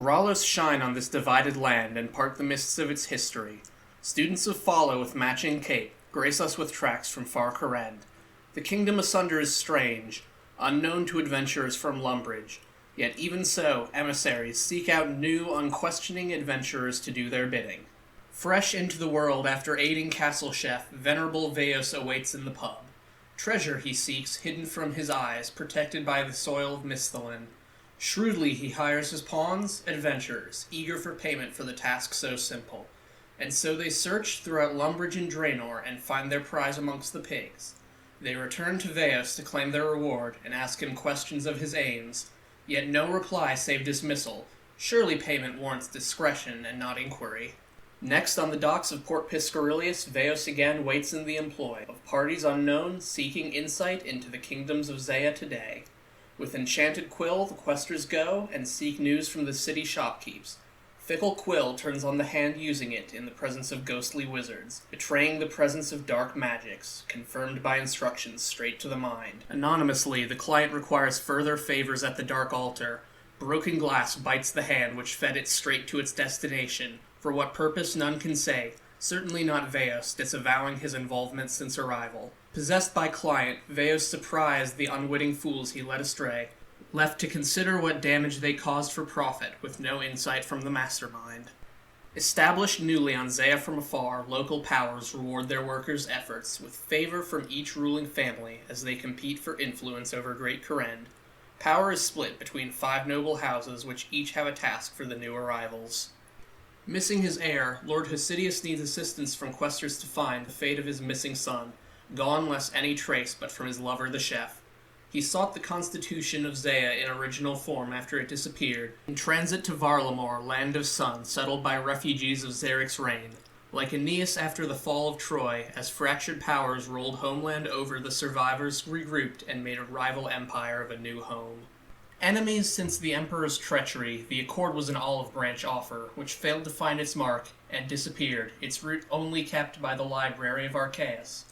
Ralos shine on this divided land and part the mists of its history. Students of Follow with matching cape grace us with tracks from far Kourend. The kingdom asunder is strange, unknown to adventurers from Lumbridge, yet even so, emissaries seek out new, unquestioning adventurers to do their bidding. Fresh into the world after aiding Castle Chef, venerable Veos awaits in the pub. Treasure he seeks, hidden from his eyes, protected by the soil of Misthalin. Shrewdly he hires his pawns, adventurers, eager for payment for the task so simple. And so they search throughout Lumbridge and Draenor and find their prize amongst the pigs. They return to Veos to claim their reward and ask him questions of his aims, yet no reply save dismissal. Surely payment warrants discretion and not inquiry. Next, on the docks of Port Piscarilius, Veos again waits in the employ of parties unknown seeking insight into the kingdoms of Zaya today. With enchanted quill, the questers go and seek news from the city shopkeepers. Fickle quill turns on the hand using it in the presence of ghostly wizards, betraying the presence of dark magics, confirmed by instructions straight to the mind. Anonymously, the client requires further favors at the dark altar. Broken glass bites the hand which fed it straight to its destination. For what purpose none can say, certainly not Veos, disavowing his involvement since arrival. Possessed by client, Veos surprised the unwitting fools he led astray, left to consider what damage they caused for profit, with no insight from the mastermind. Established newly on Zaya from afar, local powers reward their workers' efforts, with favor from each ruling family as they compete for influence over Great Kourend. Power is split between 5 noble houses, which each have a task for the new arrivals. Missing his heir, Lord Hosidius needs assistance from questers to find the fate of his missing son, gone less any trace but from his lover the chef. He sought the constitution of Zaya in original form after it disappeared, in transit to Varlamore, land of sun, settled by refugees of Zaric's reign. Like Aeneas after the fall of Troy, as fractured powers rolled homeland over, the survivors regrouped and made a rival empire of a new home. Enemies since the Emperor's treachery, the accord was an olive branch offer, which failed to find its mark and disappeared, its route only kept by the library of Archaeus.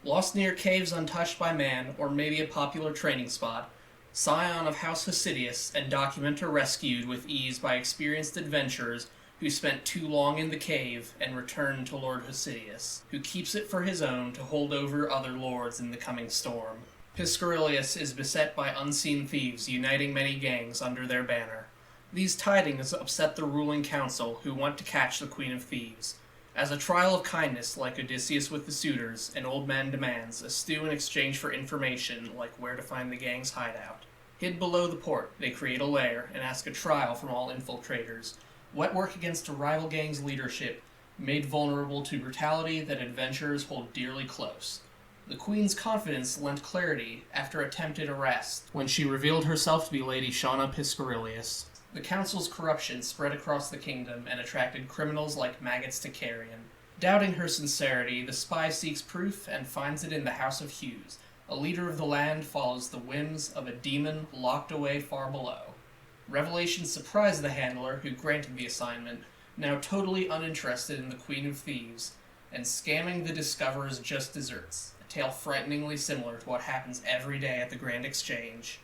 Lost near caves untouched by man, or maybe a popular training spot, scion of House Hosidius and documenter rescued with ease by experienced adventurers who spent too long in the cave and returned to Lord Hosidius, who keeps it for his own to hold over other lords in the coming storm. Piscarilius is beset by unseen thieves uniting many gangs under their banner. These tidings upset the ruling council, who want to catch the Queen of Thieves. As a trial of kindness, like Odysseus with the suitors, an old man demands a stew in exchange for information, like where to find the gang's hideout. Hid below the port, they create a lair and ask a trial from all infiltrators. Wet work against a rival gang's leadership, made vulnerable to brutality that adventurers hold dearly close. The Queen's confidence lent clarity after attempted arrest, when she revealed herself to be Lady Shauna Piscarilius. The Council's corruption spread across the kingdom and attracted criminals like maggots to carrion. Doubting her sincerity, the spy seeks proof and finds it in the House of Hughes. A leader of the land follows the whims of a demon locked away far below. Revelations surprise the handler who granted the assignment, now totally uninterested in the Queen of Thieves, and scamming the discoverers just desserts. Tale frighteningly similar to what happens every day at the Grand Exchange.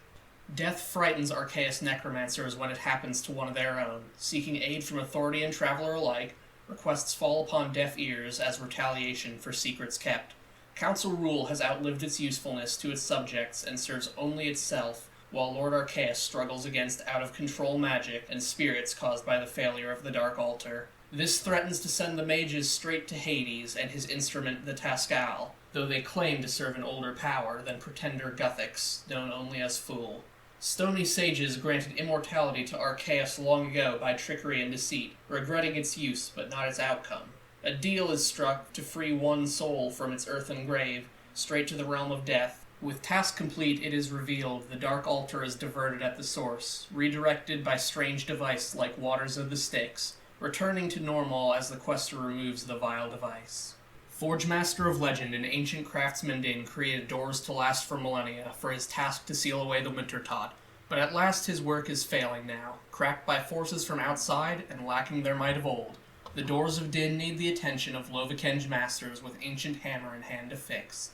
Death frightens Archaeus necromancers when it happens to one of their own. Seeking aid from authority and traveler alike, requests fall upon deaf ears as retaliation for secrets kept. Council rule has outlived its usefulness to its subjects and serves only itself, while Lord Archaeus struggles against out-of-control magic and spirits caused by the failure of the Dark Altar. This threatens to send the mages straight to Hades and his instrument the Tascal, though they claim to serve an older power than pretender Guthics, known only as Fool. Stony sages granted immortality to Archaeus long ago by trickery and deceit, regretting its use but not its outcome. A deal is struck to free one soul from its earthen grave, straight to the realm of death. With task complete, it is revealed the Dark Altar is diverted at the source, redirected by strange device like waters of the Styx, returning to normal as the quester removes the vile device. Forge Master of Legend and ancient craftsman Din created doors to last for millennia for his task to seal away the Wintertot, but at last his work is failing now, cracked by forces from outside and lacking their might of old. The doors of Din need the attention of Lovakenge masters with ancient hammer in hand to fix.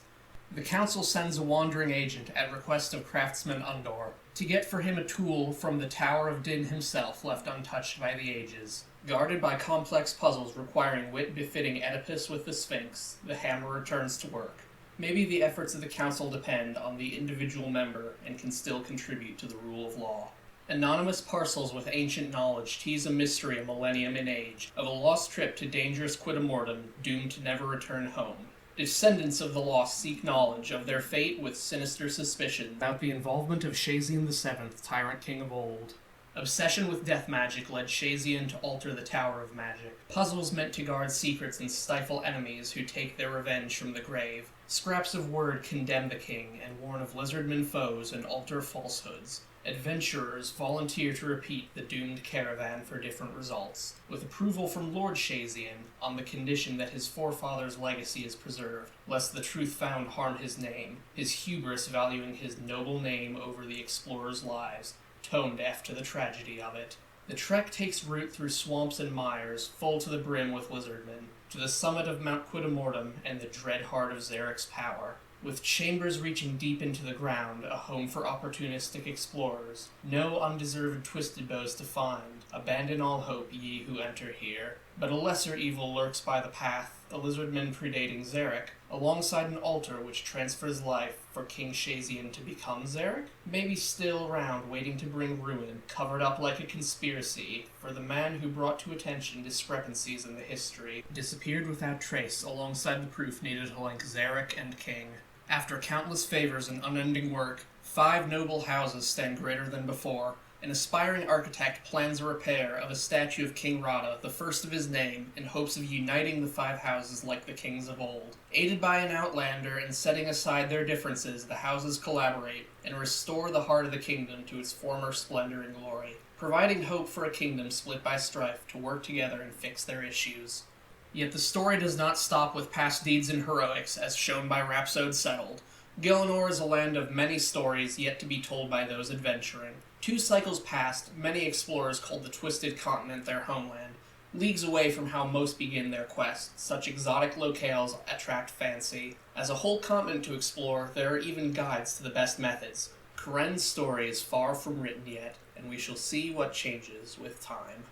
The council sends a wandering agent at request of craftsman Undor. to get for him a tool from the Tower of Din himself left untouched by the ages. Guarded by complex puzzles requiring wit befitting Oedipus with the Sphinx, the hammer returns to work. Maybe the efforts of the council depend on the individual member and can still contribute to the rule of law. Anonymous parcels with ancient knowledge tease a mystery a millennium in age, of a lost trip to dangerous quidamortem doomed to never return home. Descendants of the lost seek knowledge of their fate with sinister suspicion, without the involvement of Shazian VII, tyrant king of old. Obsession with death magic led Shazian to alter the Tower of Magic. Puzzles meant to guard secrets and stifle enemies who take their revenge from the grave. Scraps of word condemn the king and warn of lizardmen foes and alter falsehoods. Adventurers volunteer to repeat the doomed caravan for different results, with approval from Lord Shazian on the condition that his forefathers' legacy is preserved, lest the truth found harm his name, his hubris valuing his noble name over the explorers' lives, tone deaf to the tragedy of it. The trek takes route through swamps and mires, full to the brim with lizardmen, to the summit of Mount Quidamortem and the dread heart of Zarek's power. With chambers reaching deep into the ground, a home for opportunistic explorers. No undeserved twisted bows to find. Abandon all hope, ye who enter here. But a lesser evil lurks by the path, the lizardmen predating Zarek, alongside an altar which transfers life for King Shazian to become Zarek? Maybe still around, waiting to bring ruin, covered up like a conspiracy, for the man who brought to attention discrepancies in the history disappeared without trace alongside the proof needed to link Zarek and King. After countless favors and unending work, 5 noble houses stand greater than before. An aspiring architect plans a repair of a statue of King Radha, the first of his name, in hopes of uniting the 5 houses like the kings of old. Aided by an outlander and setting aside their differences, the houses collaborate and restore the heart of the kingdom to its former splendor and glory, providing hope for a kingdom split by strife to work together and fix their issues. Yet the story does not stop with past deeds and heroics, as shown by Rhapsode Settled. Gielinor is a land of many stories yet to be told by those adventuring. 2 cycles past, many explorers called the Twisted Continent their homeland, leagues away from how most begin their quest. Such exotic locales attract fancy. As a whole continent to explore, there are even guides to the best methods. Kourendiad's story is far from written yet, and we shall see what changes with time.